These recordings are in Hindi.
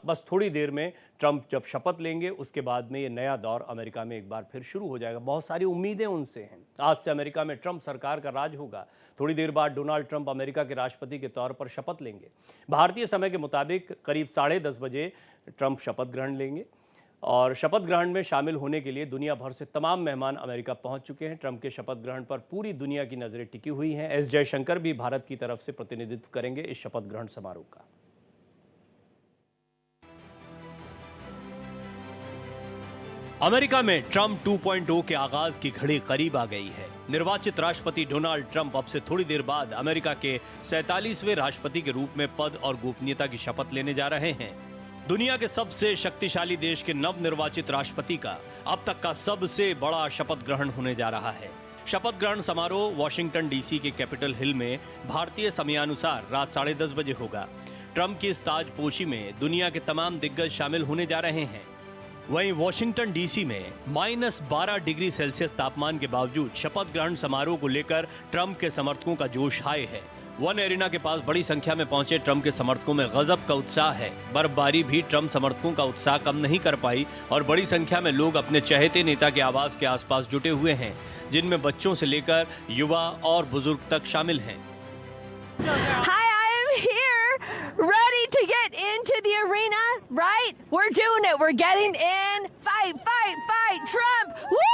बस थोड़ी देर में ट्रंप जब शपथ लेंगे उसके बाद में ये नया दौर अमेरिका में एक बार फिर शुरू हो जाएगा। बहुत सारी उम्मीदें उनसे हैं। आज से अमेरिका में ट्रंप सरकार का राज होगा। थोड़ी देर बाद डोनाल्ड ट्रंप अमेरिका के राष्ट्रपति के तौर पर शपथ लेंगे। भारतीय समय के मुताबिक करीब 10:30 बजे ट्रंप शपथ ग्रहण लेंगे और शपथ ग्रहण में शामिल होने के लिए दुनिया भर से तमाम मेहमान अमेरिका पहुंच चुके हैं। ट्रंप के शपथ ग्रहण पर पूरी दुनिया की नजरें टिकी हुई हैं। एस जयशंकर भी भारत की तरफ से प्रतिनिधित्व करेंगे इस शपथ ग्रहण समारोह का। अमेरिका में ट्रंप 2.0 के आगाज की घड़ी करीब आ गई है। निर्वाचित राष्ट्रपति डोनाल्ड ट्रंप अब से थोड़ी देर बाद अमेरिका के 47वें राष्ट्रपति के रूप में पद और गोपनीयता की शपथ लेने जा रहे हैं। दुनिया के सबसे शक्तिशाली देश के नवनिर्वाचित राष्ट्रपति का अब तक का सबसे बड़ा शपथ ग्रहण होने जा रहा है। शपथ ग्रहण समारोह वॉशिंगटन डीसी के कैपिटल हिल में भारतीय समयानुसार रात 10:30 बजे होगा। ट्रंप की इस ताजपोशी में दुनिया के तमाम दिग्गज शामिल होने जा रहे हैं। वहीं वॉशिंगटन डीसी में -12 डिग्री सेल्सियस तापमान के बावजूद शपथ ग्रहण समारोह को लेकर ट्रंप के समर्थकों का जोश हाई है। वन एरिना के पास बड़ी संख्या में पहुंचे ट्रंप के समर्थकों में गजब का उत्साह है। बर्फबारी भी ट्रंप समर्थकों का उत्साह कम नहीं कर पाई और बड़ी संख्या में लोग अपने चहेते नेता के आवास के आसपास जुटे हुए हैं, जिनमें बच्चों से लेकर युवा और बुजुर्ग तक शामिल हैं। Ready to get into the arena, right? We're doing it. We're getting in. Fight, fight, fight. Trump. Woo!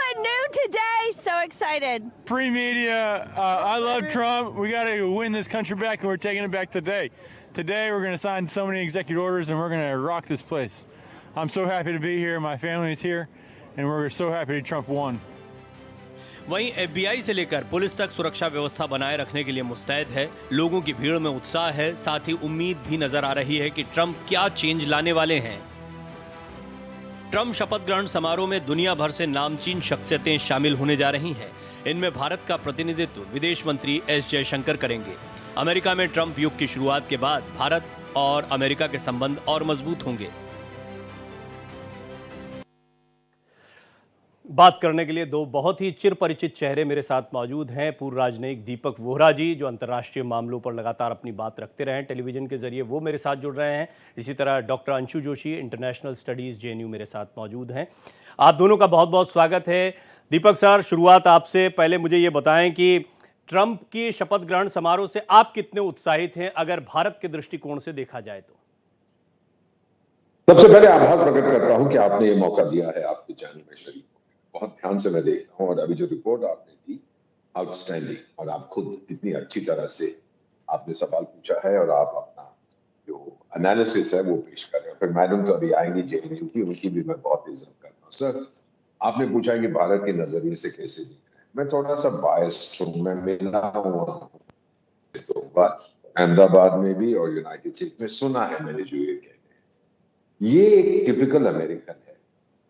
At noon today. So excited. Free media. I love Trump. We got to win this country back, and we're taking it back today. Today, we're going to sign so many executive orders, and we're going to rock this place. I'm so happy to be here. My family is here, and we're so happy that Trump won. वहीं FBI से लेकर पुलिस तक सुरक्षा व्यवस्था बनाए रखने के लिए मुस्तैद है। लोगों की भीड़ में उत्साह है, साथ ही उम्मीद भी नजर आ रही है कि ट्रंप क्या चेंज लाने वाले हैं। ट्रंप शपथ ग्रहण समारोह में दुनिया भर से नामचीन शख्सियतें शामिल होने जा रही हैं। इनमें भारत का प्रतिनिधित्व विदेश मंत्री एस जयशंकर करेंगे। अमेरिका में ट्रंप युग की शुरुआत के बाद भारत और अमेरिका के संबंध और मजबूत होंगे। बात करने के लिए दो बहुत ही चिर परिचित चेहरे मेरे साथ मौजूद हैं। पूर्व राजनयिक दीपक वोहरा जी, जो अंतर्राष्ट्रीय मामलों पर लगातार अपनी बात रखते रहे हैं टेलीविजन के जरिए, वो मेरे साथ जुड़ रहे हैं। इसी तरह doctor Anshu Joshi, international studies JNU, मेरे साथ मौजूद हैं। आप दोनों का बहुत बहुत स्वागत है। दीपक सर, शुरुआत आपसे। पहले मुझे ये बताएं कि ट्रंप की शपथ ग्रहण समारोह से आप कितने उत्साहित हैं, अगर भारत के दृष्टिकोण से देखा जाए तो? सबसे पहले आभार प्रकट करता हूं कि आपने ये मौका दिया है आपके चैनल में शरीक। बहुत ध्यान से मैं देखता हूं और अभी जो रिपोर्ट आपने दी, आउटस्टैंडिंग, और आप खुद इतनी अच्छी तरह से आपने सवाल पूछा है और आप अपना जो एनालिसिस है वो पेश कर रहे हैं। फिर मैडम तो अभी आएंगी JNU की, उनकी भी मैं बहुत इज्जत करता हूँ। सर, आपने पूछा कि भारत के नजरिए से कैसे देख रहे हैं। मैं थोड़ा सा बायस्ड हूँ, मैं मिला हूँ तो बार अहमदाबाद में भी और यूनाइटेड स्टेट्स में सुना है मैंने जो ये कहते हैं। ये एक टिपिकल अमेरिकन है।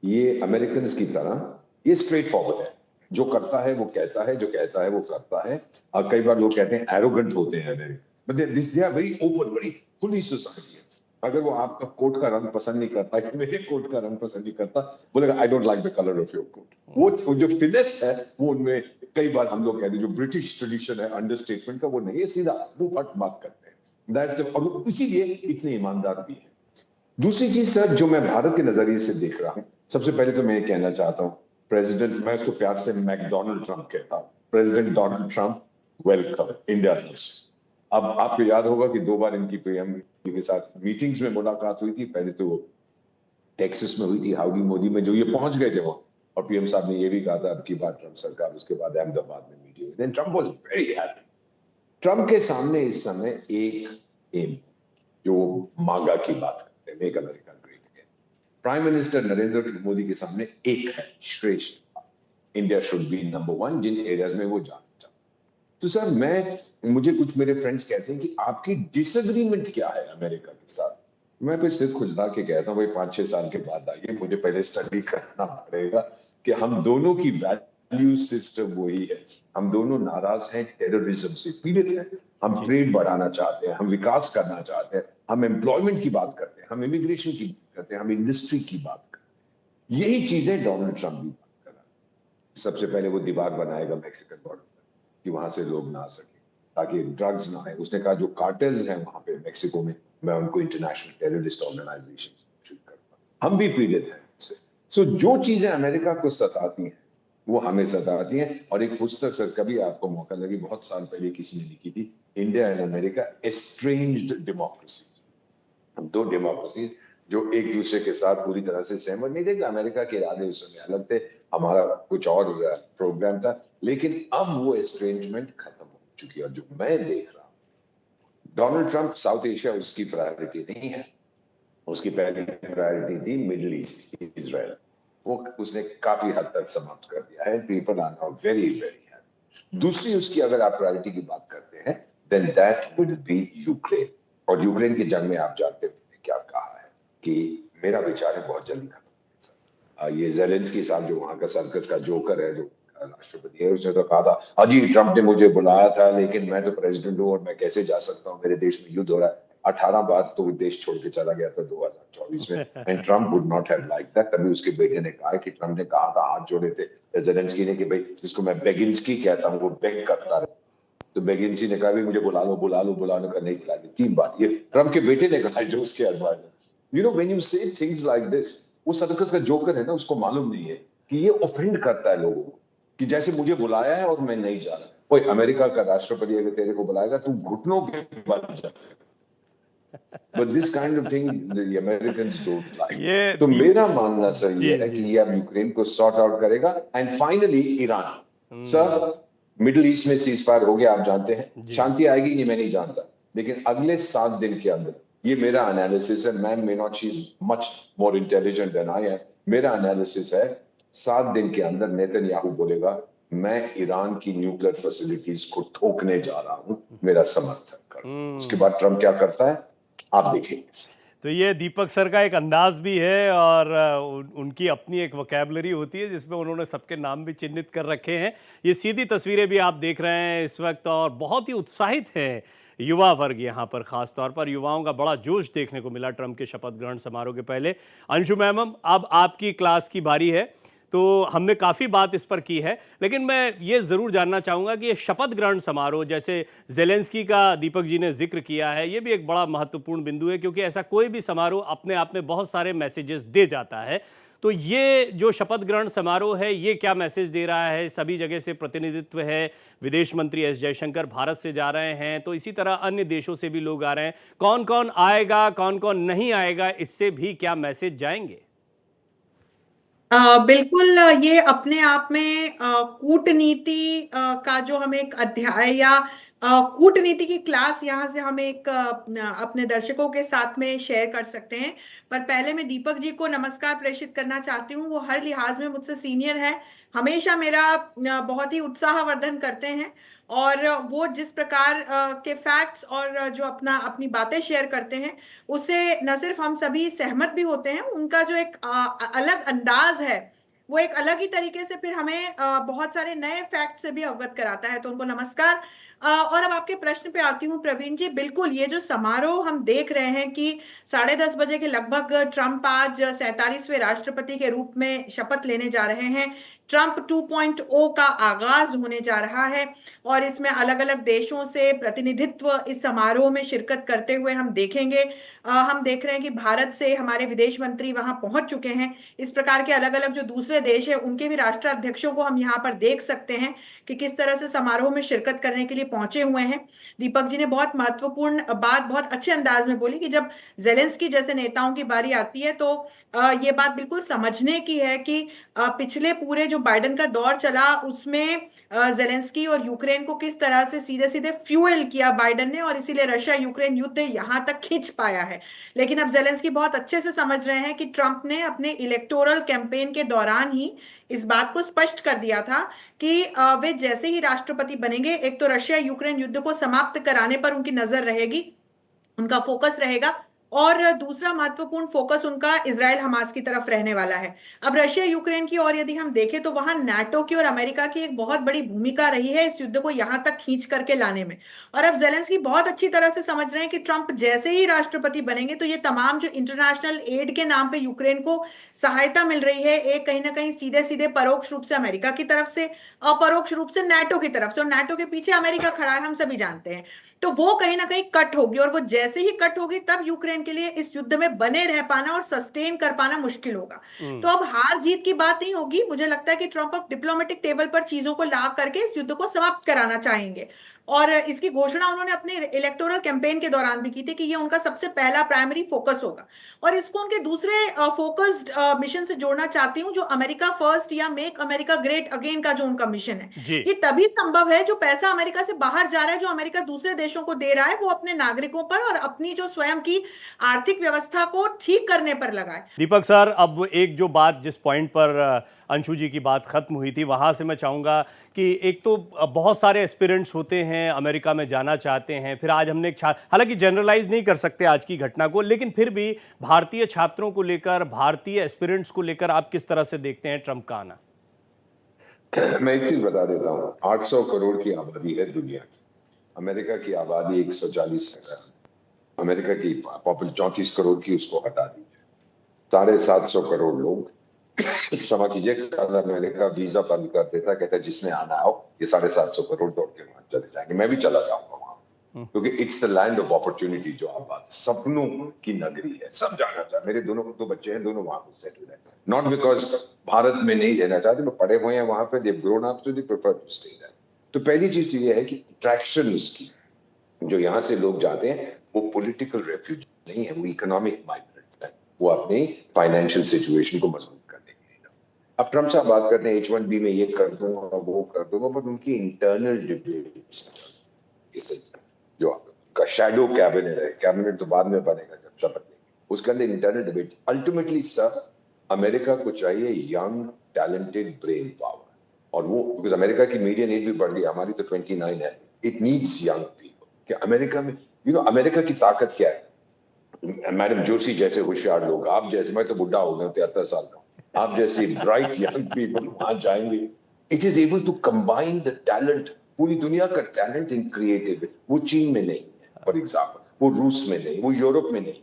ये अमेरिकन की तरह ये स्ट्रेट फॉरवर्ड है। जो करता है वो कहता है, जो कहता है वो करता है। और कई बार लोग कहते हैं एरोगेंट होते हैं American, they are very open, बड़ी खुली सोसाइटी है। अगर वो आपका कोट का रंग पसंद नहीं करता, कि मेरे कोट का रंग पसंद नहीं करता, बोलेगा I don't like the colour of your coat. वो जो फिनेस है वो उनमें, कई बार हम लोग कहते हैं जो ब्रिटिश ट्रेडिशन है अंडरस्टेटमेंट का, वो नहीं है, सीधा मुंह फट बात करते हैं। दैट्स, और इसीलिए इतने ईमानदार भी है। दूसरी चीज सर, जो मैं भारत के नजरिए से देख रहा हूं, सबसे पहले तो मैं ये कहना चाहता हूं, प्रेसिडेंट, मैं उसको प्यार से मैकडोनल्ड ट्रंप कहता हूं, president Donald Trump, welcome India. अब आपको याद होगा कि 2 बार इनकी पीएम के साथ मीटिंग्स में मुलाकात हुई थी। पहले तो टेक्सास में हुई थी, हाउडी मोदी में, जो ये पहुंच गए थे वो, और पीएम साहब ने ये भी कहा था अब की बार ट्रंप सरकार। उसके बाद अहमदाबाद में मीटिंग हुई। Then Trump was very happy. Trump के सामने इस समय एक एम, जो मांगा की बात करते हैं, make America great again. Prime minister Narendra Modi के सामने एक है श्रेष्ठ, इंडिया शुड बी नंबर 1, जिन एरियाज में वो जाना चाहता। तो सर, मुझे कुछ मेरे फ्रेंड्स कहते हैं कि आपकी डिसएग्रीमेंट क्या है अमेरिका के साथ। मैं फिर सिर खुजला के कहता हूँ, भाई 5-6 साल के बाद आइए, मुझे पहले स्टडी करना पड़ेगा कि हम दोनों की वैल्यू सिस्टम वही है। हम दोनों नाराज हैं, टेररिज्म से पीड़ित हैं, हम ट्रेड बढ़ाना चाहते हैं, हम विकास करना चाहते हैं, हम एम्प्लॉयमेंट की बात करते हैं, हम इमिग्रेशन की बात करते हैं, हम इंडस्ट्री की बात करते हैं। यही चीजें डोनाल्ड ट्रंप भी बात कर रहा है। सबसे पहले वो दीवार बनाएगा मैक्सिकन बॉर्डर पर, कि वहां से लोग ना आ सके, ताकि ड्रग्स ना आए। उसने कहा जो कार्टेल्स हैं वहां पे मैक्सिको में, मैं उनको इंटरनेशनल टेररिस्ट ऑर्गेनाइजेशन घोषित करूंगा। हम भी पीड़ित हैं इससे। सो जो चीजें अमेरिका को सताती हैं वो हमें सताती हैं। और एक पुस्तक सर कभी आपको मौका लगे, बहुत साल पहले किसी ने लिखी थी, India and America estranged democracy. दो डेमोक्रेसी जो एक दूसरे के साथ पूरी तरह से सहमत नहीं थे, कि अमेरिका के इरादे उस समय अलग थे, हमारा कुछ और प्रोग्राम था, लेकिन अब वो एस्ट्रेंजमेंट खत्म हो चुकी है। और जो मैं देख रहा हूं, डोनाल्ड ट्रंप साउथ एशिया उसकी प्रायोरिटी नहीं है, उसकी पहली प्रायोरिटी थी मिडिल ईस्ट, इजराइल, वो उसने काफी हद तक समाप्त कर दिया है। People are now very very happy. दूसरी उसकी अगर आप प्रायोरिटी की बात करते हैं, then that would be Ukraine. और यूक्रेन की जंग में आप जानते हैं क्या कहा है, कि मेरा विचार है बहुत जल्दी खत्म। ये जेलेंस्की साहब जो वहां का सर्कस का जोकर है, जो राष्ट्रपति है, उसने तो कहा था, अजी ट्रंप ने मुझे बुलाया था लेकिन मैं तो प्रेसिडेंट हूं और मैं कैसे जा सकता हूं, मेरे देश में युद्ध हो रहा है। 18 बार तो देश छोड़ के चला गया था 2024 में, and Trump would not have like that. तभी उसके बेटे ने कहा कि ट्रंप ने कहा था, हाथ जोड़े थे जेलेंस्की ने, कि भाई जिसको मैं बेगिंस्की कहता हूँ वो बेग करता रहे। तो बेगिंस्की ने कहा, मुझे बुला लो बुला लो बुला लो, का नहीं बुला दी 3 बार। ये ट्रंप के बेटे ने कहा, जो उसके advisor. You know when you say things like this, वो सर्कस का जोकर है ना, उसको मालूम नहीं है कि ये ऑफेंड करता है लोगों को, कि जैसे मुझे बुलाया है और मैं नहीं जा रहा। कोई अमेरिका का राष्ट्रपति अगर तेरे को बुलाएगा तू घुटनों पे बन जाएगा। But this kind of thing the Americans don't like. तो मेरा मानना सही है कि ये अब यूक्रेन को सॉर्ट आउट करेगा। And finally Iran. Sir middle east में सीज फायर हो गया, आप जानते हैं, शांति आएगी नहीं मैं नहीं जानता, लेकिन अगले 7 दिन के अंदर, ये मेरा एनालिसिस है, man may not, she is much more intelligent than I am, मेरा एनालिसिस है 7 दिन के अंदर नेतन्याहू बोलेगा, मैं ईरान की न्यूक्लियर फैसिलिटीज को ठोकने जा रहा हूं, मेरा समर्थन करो। उसके बाद ट्रंप क्या करता है आप देखिए। तो ये दीपक सर का एक अंदाज भी है, और उनकी अपनी एक वोकैबुलरी होती है जिसमें उन्होंने सबके नाम भी चिन्हित कर रखे हैं। ये सीधी तस्वीरें भी आप देख रहे हैं इस वक्त, और बहुत ही उत्साहित है युवा वर्ग यहाँ पर। खास तौर पर युवाओं का बड़ा जोश देखने को मिला ट्रंप के शपथ ग्रहण समारोह के पहले। अंशु मैम, अब आपकी क्लास की बारी है, तो हमने काफ़ी बात इस पर की है, लेकिन मैं ये ज़रूर जानना चाहूँगा कि ये शपथ ग्रहण समारोह, जैसे जेलेंस्की का दीपक जी ने जिक्र किया है, ये भी एक बड़ा महत्वपूर्ण बिंदु है, क्योंकि ऐसा कोई भी समारोह अपने आप में बहुत सारे मैसेजेस दे जाता है। तो ये जो शपथ ग्रहण समारोह है, ये क्या मैसेज दे रहा है? सभी जगह से प्रतिनिधित्व है, विदेश मंत्री एस जयशंकर भारत से जा रहे हैं, तो इसी तरह अन्य देशों से भी लोग आ रहे हैं। कौन कौन आएगा, कौन कौन नहीं आएगा, इससे भी क्या मैसेज जाएंगे? बिल्कुल, ये अपने आप में कूटनीति का जो हमें एक अध्याय या कूटनीति की क्लास यहाँ से हम एक अपने दर्शकों के साथ में शेयर कर सकते हैं। पर पहले मैं दीपक जी को नमस्कार प्रेषित करना चाहती हूँ। वो हर लिहाज में मुझसे सीनियर है, हमेशा मेरा बहुत ही उत्साहवर्धन करते हैं, और वो जिस प्रकार के फैक्ट्स और जो अपनी बातें शेयर करते हैं, उससे न सिर्फ हम सभी सहमत भी होते हैं, उनका जो एक अलग अंदाज है, वो एक अलग ही तरीके से फिर हमें बहुत सारे नए फैक्ट से भी अवगत कराता है। तो उनको नमस्कार। और अब आपके प्रश्न पे आती हूँ प्रवीण जी। बिल्कुल, ये जो समारोह हम देख रहे हैं कि 10:30 बजे के लगभग ट्रंप आज 47वें राष्ट्रपति के रूप में शपथ लेने जा रहे हैं। ट्रंप 2.0 का आगाज होने जा रहा है, और इसमें अलग अलग देशों से प्रतिनिधित्व इस समारोह में शिरकत करते हुए हम देखेंगे। हम देख रहे हैं कि भारत से हमारे विदेश मंत्री वहां पहुंच चुके हैं। इस प्रकार के अलग अलग जो दूसरे देश हैं, उनके भी राष्ट्राध्यक्षों को हम यहाँ पर देख सकते हैं कि किस तरह से समारोह में शिरकत करने के लिए पहुंचे हुए हैं। दीपक जी ने बहुत महत्वपूर्ण बात बहुत अच्छे अंदाज में बोली कि जब जेलेंस्की जैसे नेताओं की बारी आती है, तो ये बात बिल्कुल समझने की है कि पिछले पूरे जो बाइडेन का दौर चला, उसमें जेलेंस्की और यूक्रेन को किस तरह से सीधे सीधे फ्यूएल किया बाइडेन ने, और इसीलिए रशिया यूक्रेन युद्ध यहां तक खींच पाया है। लेकिन अब जेलेंस्की बहुत अच्छे से समझ रहे हैं कि ट्रंप ने अपने इलेक्टोरल कैंपेन के दौरान ही इस बात को स्पष्ट कर दिया था कि वे जैसे ही राष्ट्रपति बनेंगे, एक तो रशिया यूक्रेन युद्ध को समाप्त कराने पर उनकी नजर रहेगी, उनका फोकस रहेगा, और दूसरा महत्वपूर्ण फोकस उनका इजराइल हमास की तरफ रहने वाला है। अब रशिया यूक्रेन की और यदि हम देखें तो वहां नाटो की और अमेरिका की एक बहुत बड़ी भूमिका रही है इस युद्ध को यहां तक खींच करके लाने में। और अब जेलेंस्की बहुत अच्छी तरह से समझ रहे हैं कि ट्रंप जैसे ही राष्ट्रपति बनेंगे तो ये तमाम जो इंटरनेशनल एड के नाम पे यूक्रेन को सहायता मिल रही है, एक कहीं ना कहीं सीधे सीधे परोक्ष रूप से अमेरिका की तरफ से, अपरोक्ष रूप से नाटो की तरफ से, और नाटो के पीछे अमेरिका खड़ा है, हम सभी जानते हैं। तो वो कहीं ना कहीं कट होगी, और वो जैसे ही कट होगी तब यूक्रेन के लिए इस युद्ध में बने रह पाना और सस्टेन कर पाना मुश्किल होगा। तो अब हार जीत की बात नहीं होगी, मुझे लगता है कि ट्रंप अब डिप्लोमेटिक टेबल पर चीजों को ला करके इस युद्ध को समाप्त कराना चाहेंगे। और इसकी घोषणा उन्होंने अपने इलेक्टोरल कैंपेन के दौरान भी की थी कि ये उनका सबसे पहला प्राइमरी फोकस होगा। और इसको उनके दूसरे फोकस्ड मिशन से जोड़ना चाहती हूँ, जो अमेरिका फर्स्ट या मेक अमेरिका ग्रेट अगेन का जो उनका मिशन है। जी। ये तभी संभव है जो पैसा अमेरिका से बाहर जा रहा है, जो अमेरिका दूसरे देशों को दे रहा है, वो अपने नागरिकों पर और अपनी जो स्वयं की आर्थिक व्यवस्था को ठीक करने पर लगाए। दीपक सर, अब एक जो बात जिस पॉइंट पर अंशु जी की बात खत्म हुई थी वहां से मैं चाहूंगा कि एक तो बहुत सारे एस्पिरेंट्स होते हैं अमेरिका में जाना चाहते हैं, फिर आज हमने हालांकि जनरलाइज नहीं कर सकते आज की घटना को, लेकिन फिर भी भारतीय छात्रों को लेकर, भारतीय एस्पिरेंट्स को लेकर आप किस तरह से देखते हैं ट्रंप का आना? मैं एक चीज बता देता हूँ, 800 करोड़ की आबादी है दुनिया की, अमेरिका की आबादी 140 करोड़, अमेरिका की पॉपुलेशन 34 करोड़ की, उसको हटा दीजिए, 750 करोड़ लोग, क्षमा कीजिए, कल अमेरिका वीजा बंद कर देता, कहता जिसने आना आओ, ये 750 करोड़ दौड़ के वहां चले जाएंगे, मैं भी चला जाऊंगा वहां, क्योंकि it's the land of opportunity. जो आप बात, सपनों की नगरी है, सब जाना चाहते। मेरे दोनों दो बच्चे हैं, दोनों वहां पे सेटल हैं, नॉट बिकॉज भारत में नहीं रहना चाहते, वो पढ़े हुए हैं वहां पे, they grown up, so they prefer to stay there. तो पहली चीज तो ये है कि अट्रैक्शन इसकी, जो यहाँ से लोग जाते हैं वो पॉलिटिकल रेफ्यूजी नहीं है, वो इकोनॉमिक माइग्रेंट्स है, वो अपनी फाइनेंशियल सिचुएशन को मजबूत करने के लिए। अब ट्रम्प साहब बात करते हैं H1B में ये कर दूंगा वो कर दूंगा, बट उनकी इंटरनल डिबेट्स जो आपका शैडो कैबिनेट है, कैबिनेट तो बाद में बनेगा जब शपथ लेंगे, उसके अंदर internal debate. Ultimately sir America को चाहिए यंग टैलेंटेड ब्रेन पावर, और वो बिकॉज अमेरिका की मीडियन एज भी बढ़ गई, हमारी तो 29 है, इट नीड्स यंग पीपल। कि अमेरिका में अमेरिका की ताकत क्या है? मैडम जोशी जैसे होशियार लोग, आप जैसे, मैं तो बुढ़ा हो गया 73 साल का, आप जैसे ब्राइट यंग पीपल वहां जाएंगे। It is able to combine the talent, पूरी दुनिया का टैलेंट इन क्रिएटिव, वो चीन में नहीं है फॉर एग्जाम्पल, वो रूस में नहीं, वो यूरोप में नहीं है।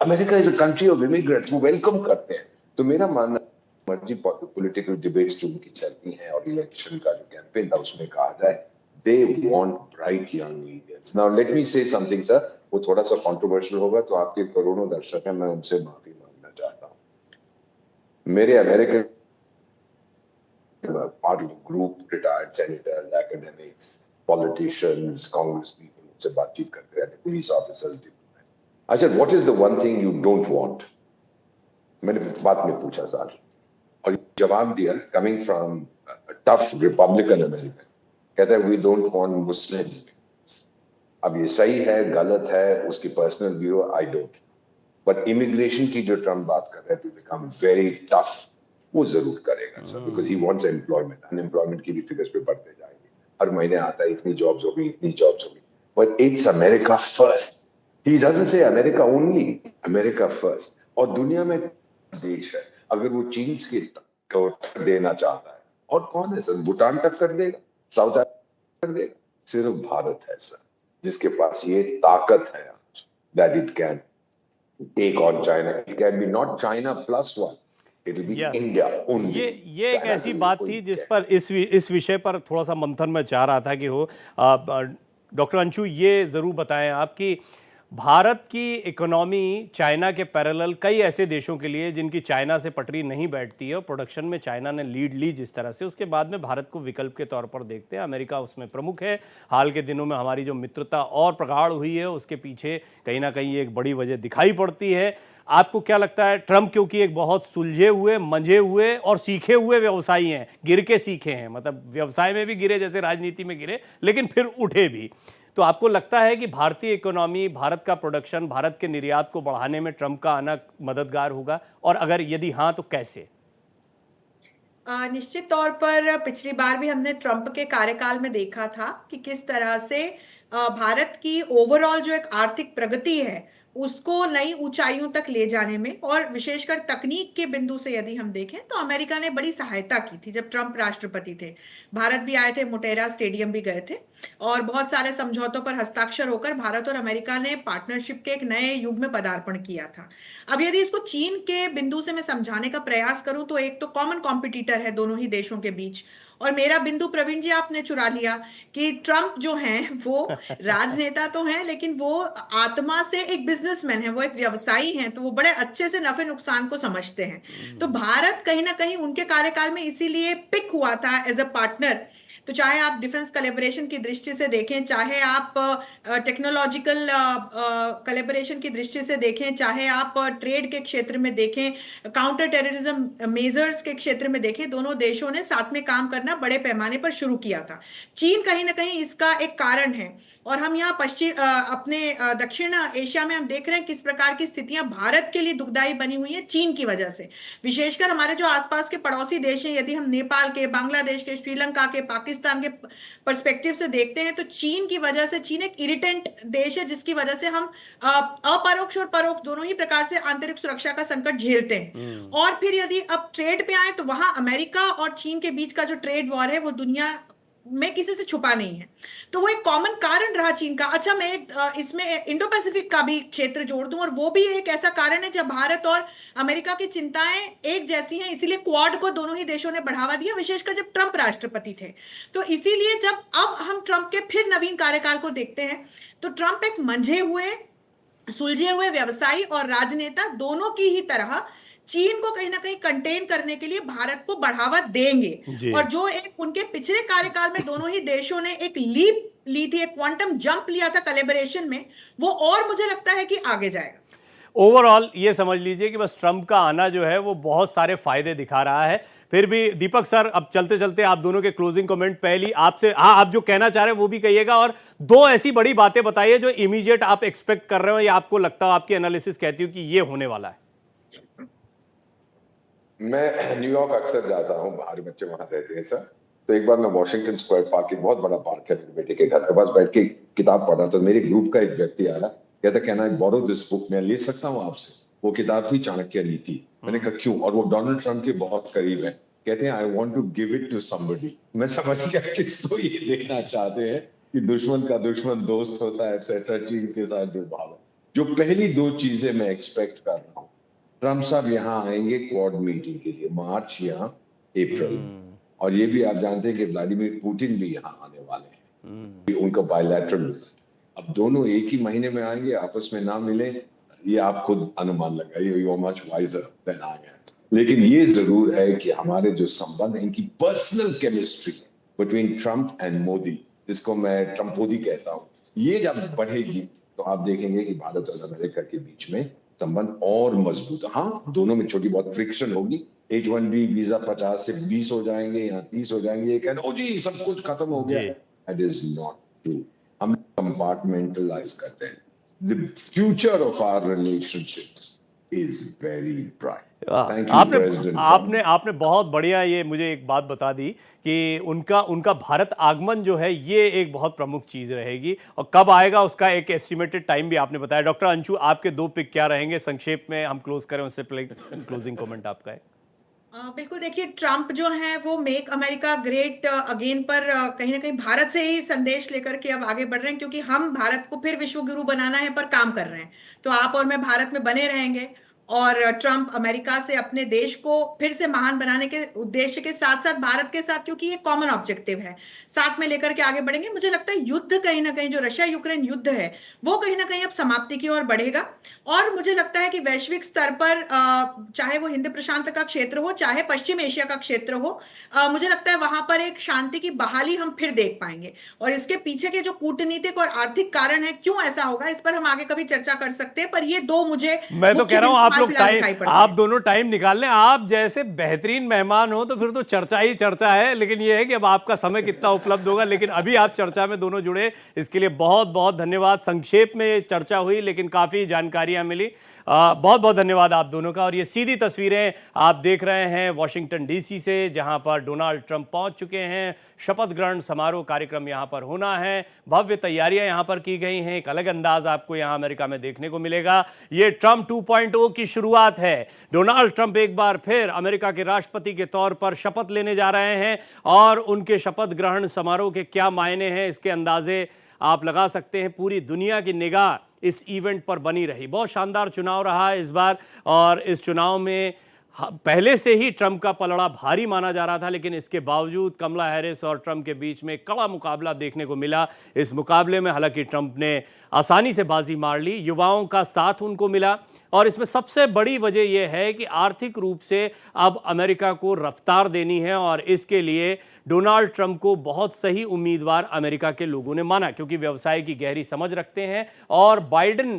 America is a country of immigrants, वो वेलकम करते हैं। तो मेरा मानना, मर्जी पॉलिटिकल डिबेट्स जो उनकी चलती हैं और इलेक्शन का जो कैंपेन था उसमें कहा जाए, they want bright young leaders. Now let me say something sir, वो थोड़ा सा कंट्रोवर्शियल होगा, तो आपके करोड़ों दर्शक हैं, मैं उनसे माफी मांगना चाहता हूँ। मेरे American party group, retired senators, academics, politicians, Congress people, उनसे बातचीत करते रहते, police officers, I said what is the one thing you don't want? मैंने बात में पूछा सर, और जवाब दिया, coming from tough Republican American, कहता है वी डोंट वांट मुस्लिम। अब ये सही है गलत है उसकी personal view, I don't, but immigration की जो ट्रम्प बात कर रहे हैं, टू बिकम वेरी टफ, वो जरूर करेगा sir, because he wants employment. Unemployment की भी फिगर्स पे बढ़ते जाएंगे, हर महीने आता है इतनी जॉब्स हो गई, इतनी जॉब्स हो गई, but it's America first. He doesn't say America only, America first. और दुनिया में देश है, अगर वो चीन की टक्कर देना चाहता है, और कौन है सर? भूटान टक्कर देगा, साउथ अफ्रीका देगा, सिर्फ भारत है सर जिसके पास ये ताकत है that it can take on China. It can be not China plus one. It will be India only. ये एक ऐसी बात थी जिस पर इस विषय पर थोड़ा सा मंथन में चाह रहा था कि हो डॉक्टर अंशु ये जरूर बताएं आप कि भारत की इकोनॉमी चाइना के पैरेलल कई ऐसे देशों के लिए जिनकी चाइना से पटरी नहीं बैठती है, और प्रोडक्शन में चाइना ने लीड ली जिस तरह से, उसके बाद में भारत को विकल्प के तौर पर देखते हैं। अमेरिका उसमें प्रमुख है। हाल के दिनों में हमारी जो मित्रता और प्रगाढ़ हुई है उसके पीछे कहीं ना कहीं एक बड़ी वजह दिखाई पड़ती है। आपको क्या लगता है? ट्रंप क्योंकि एक बहुत सुलझे हुए, मंझे हुए और सीखे हुए व्यवसायी हैं, गिर के सीखे हैं, मतलब व्यवसाय में भी गिरे जैसे राजनीति में गिरे, लेकिन फिर उठे भी। तो आपको लगता है कि भारतीय इकोनॉमी, भारत का प्रोडक्शन, भारत के निर्यात को बढ़ाने में ट्रंप का आना मददगार होगा, और अगर यदि हाँ तो कैसे? निश्चित तौर पर पिछली बार भी हमने ट्रंप के कार्यकाल में देखा था कि किस तरह से भारत की ओवरऑल जो एक आर्थिक प्रगति है उसको नई ऊंचाइयों तक ले जाने में, और विशेषकर तकनीक के बिंदु से यदि हम देखें तो अमेरिका ने बड़ी सहायता की थी। जब ट्रंप राष्ट्रपति थे, भारत भी आए थे, मोटेरा स्टेडियम भी गए थे, और बहुत सारे समझौतों पर हस्ताक्षर होकर भारत और अमेरिका ने पार्टनरशिप के एक नए युग में पदार्पण किया था। अब यदि इसको चीन के बिंदु से मैं समझाने का प्रयास करूं तो एक तो कॉमन कॉम्पिटिटर है दोनों ही देशों के बीच, और मेरा बिंदु प्रवीण जी आपने चुरा लिया कि ट्रंप जो हैं वो राजनेता तो हैं, लेकिन वो आत्मा से एक बिजनेसमैन है, वो एक व्यवसायी हैं, तो वो बड़े अच्छे से नफे नुकसान को समझते हैं। तो भारत कहीं ना कहीं उनके कार्यकाल में इसीलिए पिक हुआ था एज अ पार्टनर। तो चाहे आप डिफेंस कलेबोरेशन की दृष्टि से देखें, चाहे आप टेक्नोलॉजिकल कलेबोरेशन की दृष्टि से देखें, चाहे आप ट्रेड के क्षेत्र में देखें, काउंटर टेररिज्म मेजर्स के क्षेत्र में देखें, दोनों देशों ने साथ में काम करना बड़े पैमाने पर शुरू किया था। चीन कहीं ना कहीं इसका एक कारण है, और हम यहाँ अपने दक्षिण एशिया में हम देख रहे हैं किस प्रकार की स्थितियां भारत के लिए दुखदाई बनी हुई है चीन की वजह से। विशेषकर हमारे जो आसपास के पड़ोसी देश हैं, यदि हम नेपाल के, बांग्लादेश के, श्रीलंका के, पाकिस्तान के पर्सपेक्टिव से देखते हैं, तो चीन की वजह से, चीन एक इरिटेंट देश है जिसकी वजह से हम अपरोक्ष और परोक्ष दोनों ही प्रकार से आंतरिक सुरक्षा का संकट झेलते हैं। और फिर यदि अब ट्रेड पे आए तो वहां अमेरिका और चीन के बीच का जो ट्रेड वॉर है वो दुनिया में किसी से छुपा नहीं है, तो वो एक कॉमन कारण रहा चीन का। अच्छा, मैं इसमें इंडो पैसिफिक का भी क्षेत्र जोड़ दूं, और वो भी एक ऐसा कारण है जब भारत और अमेरिका की चिंताएं एक जैसी हैं, इसीलिए क्वाड को दोनों ही देशों ने बढ़ावा दिया, विशेषकर जब ट्रंप राष्ट्रपति थे। तो इसीलिए जब अब हम ट्रंप के फिर नवीन कार्यकाल को देखते हैं, तो ट्रंप एक मंझे हुए, सुलझे हुए व्यवसायी और राजनेता दोनों की ही तरह चीन को कहीं ना कहीं कंटेन करने के लिए भारत को बढ़ावा देंगे। और जो एक उनके पिछले कार्यकाल में दोनों ही देशों ने एक लीप ली थी, एक क्वांटम जंप लिया था कोलैबोरेशन में, वो और मुझे लगता है कि आगे जाएगा। ओवरऑल ये समझ लीजिए कि बस ट्रंप का आना जो है वो बहुत सारे फायदे दिखा रहा है। फिर भी दीपक सर, अब चलते चलते आप दोनों के क्लोजिंग कमेंट पहली आपसे, आप जो कहना चाह रहे हैं वो भी कहिएगा, और दो ऐसी बड़ी बातें बताइए जो इमीडिएट आप एक्सपेक्ट कर रहे हो या आपको लगता हो, आपकी एनालिसिस कहती हो कि ये होने वाला है। मैं न्यूयॉर्क अक्सर जाता हूँ, बाहरी बच्चे वहां रहते हैं सर, तो एक बार मैं वॉशिंगटन स्क्वायर पार्क, एक बहुत बड़ा पार्क है, मेरे बेटे के घर के पास बैठ के किताब पढ़ रहा था। मेरे ग्रुप का एक व्यक्ति आया, कहता can I borrow this book, मैं ले सकता हूँ आपसे? वो किताब थी चाणक्य नीति। मैंने कहा क्यों? और वो डोनाल्ड ट्रंप के बहुत करीब है। कहते हैं I want to give it to somebody. मैं समझ गया किसको ये देना चाहते हैं कि दुश्मन का दुश्मन दोस्त होता है, ऐसा चीज के साथ जो भाव है। जो पहली दो चीजें मैं एक्सपेक्ट कर रहा हूँ, ट्रंप साहब यहाँ आएंगे क्वाड मीटिंग के लिए, मार्च या अप्रैल, और ये भी आप जानते हैं कि व्लादिमीर पुतिन भी यहाँ आने वाले हैं, उनका बायलैटरल। अब दोनों एक ही महीने में आएंगे, आपस में ना मिले, ये आप खुद अनुमान लगाइए, you are much wiser than I am. लेकिन ये जरूर है कि हमारे जो संबंध है, इनकी personal chemistry between Trump and Modi, जिसको मैं ट्रंपोदी कहता हूँ, ये जब बढ़ेगी तो आप देखेंगे कि भारत और अमेरिका के बीच में संबंध और मजबूत। हाँ, दोनों में छोटी बहुत फ्रिक्शन होगी, H1B वीजा 50 से 20 हो जाएंगे या 30 हो जाएंगे, ये कहना ओ जी सब कुछ खत्म हो गया, इट इज नॉट ट्रू। हम कंपार्टमेंटलाइज करते हैं। The future of our relationships is very bright. आपने बहुत बढ़िया ये मुझे एक बात बता दी कि उनका भारत आगमन जो है ये एक बहुत प्रमुख चीज रहेगी, और कब आएगा उसका एक एस्टिमेटेड टाइम भी आपने बताया। डॉक्टर अंशु, आपके दो पिक क्या रहेंगे? संक्षेप में हम क्लोज करें, उससे पहले क्लोजिंग कमेंट आपका है। बिल्कुल, देखिए ट्रंप जो है वो मेक अमेरिका ग्रेट अगेन पर कहीं ना कहीं भारत से ही संदेश लेकर के अब आगे बढ़ रहे हैं, क्योंकि हम भारत को फिर विश्व गुरु बनाना है पर काम कर रहे हैं। तो आप और मैं भारत में बने रहेंगे, और ट्रंप अमेरिका से अपने देश को फिर से महान बनाने के उद्देश्य के साथ साथ भारत के साथ, क्योंकि ये कॉमन ऑब्जेक्टिव है, साथ में लेकर के आगे बढ़ेंगे। मुझे लगता है युद्ध कहीं ना कहीं, जो रशिया यूक्रेन युद्ध है वो कहीं ना कहीं अब समाप्ति की ओर बढ़ेगा, और मुझे लगता है कि वैश्विक स्तर पर चाहे वो हिंद प्रशांत का क्षेत्र हो, चाहे पश्चिम एशिया का क्षेत्र हो, मुझे लगता है वहां पर एक शांति की बहाली हम फिर देख पाएंगे। और इसके पीछे के जो कूटनीतिक और आर्थिक कारण है, क्यों ऐसा होगा, इस पर हम आगे कभी चर्चा कर सकते हैं, पर ये दो मुझे मैं तो कह रहा हूं फिलहाल दिखाई टाइम, पड़ते आप हैं। दोनों टाइम निकाल लें। आप जैसे बेहतरीन मेहमान हो तो फिर तो चर्चा ही चर्चा है, लेकिन ये है कि अब आपका समय कितना उपलब्ध होगा। लेकिन अभी आप चर्चा में दोनों जुड़े, इसके लिए बहुत बहुत धन्यवाद। संक्षेप में चर्चा हुई लेकिन काफी जानकारियां मिली। बहुत बहुत धन्यवाद आप दोनों का। और ये सीधी तस्वीरें आप देख रहे हैं वाशिंगटन डीसी से, जहां पर डोनाल्ड ट्रंप पहुंच चुके हैं। शपथ ग्रहण समारोह कार्यक्रम यहां पर होना है, भव्य तैयारियां यहां पर की गई हैं। एक अलग अंदाज आपको यहां अमेरिका में देखने को मिलेगा। ये ट्रंप 2.0 की शुरुआत है। डोनाल्ड ट्रंप एक बार फिर अमेरिका के राष्ट्रपति के तौर पर शपथ लेने जा रहे हैं, और उनके शपथ ग्रहण समारोह के क्या मायने हैं इसके अंदाजे आप लगा सकते हैं। पूरी दुनिया की निगाह इस इवेंट पर बनी रही। बहुत शानदार चुनाव रहा इस बार, और इस चुनाव में पहले से ही ट्रंप का पलड़ा भारी माना जा रहा था, लेकिन इसके बावजूद कमला हैरिस और ट्रंप के बीच में कड़ा मुकाबला देखने को मिला। इस मुकाबले में हालांकि ट्रंप ने आसानी से बाजी मार ली, युवाओं का साथ उनको मिला, और इसमें सबसे बड़ी वजह यह है कि आर्थिक रूप से अब अमेरिका को रफ्तार देनी है, और इसके लिए डोनाल्ड ट्रंप को बहुत सही उम्मीदवार अमेरिका के लोगों ने माना, क्योंकि व्यवसाय की गहरी समझ रखते हैं। और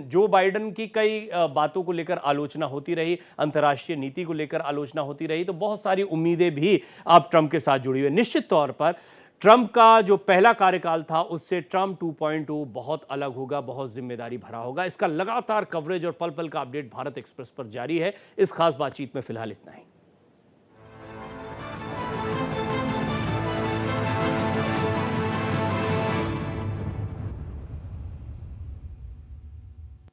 जो बाइडेन की कई बातों को लेकर आलोचना होती रही, अंतर्राष्ट्रीय नीति को लेकर आलोचना होती रही, तो बहुत सारी उम्मीदें भी अब ट्रंप के साथ जुड़ी हुई। निश्चित तौर पर ट्रंप का जो पहला कार्यकाल था उससे ट्रंप 2.0 बहुत अलग होगा, बहुत जिम्मेदारी भरा होगा। इसका लगातार कवरेज और पल पल का अपडेट भारत एक्सप्रेस पर जारी है। इस खास बातचीत में फिलहाल इतना ही।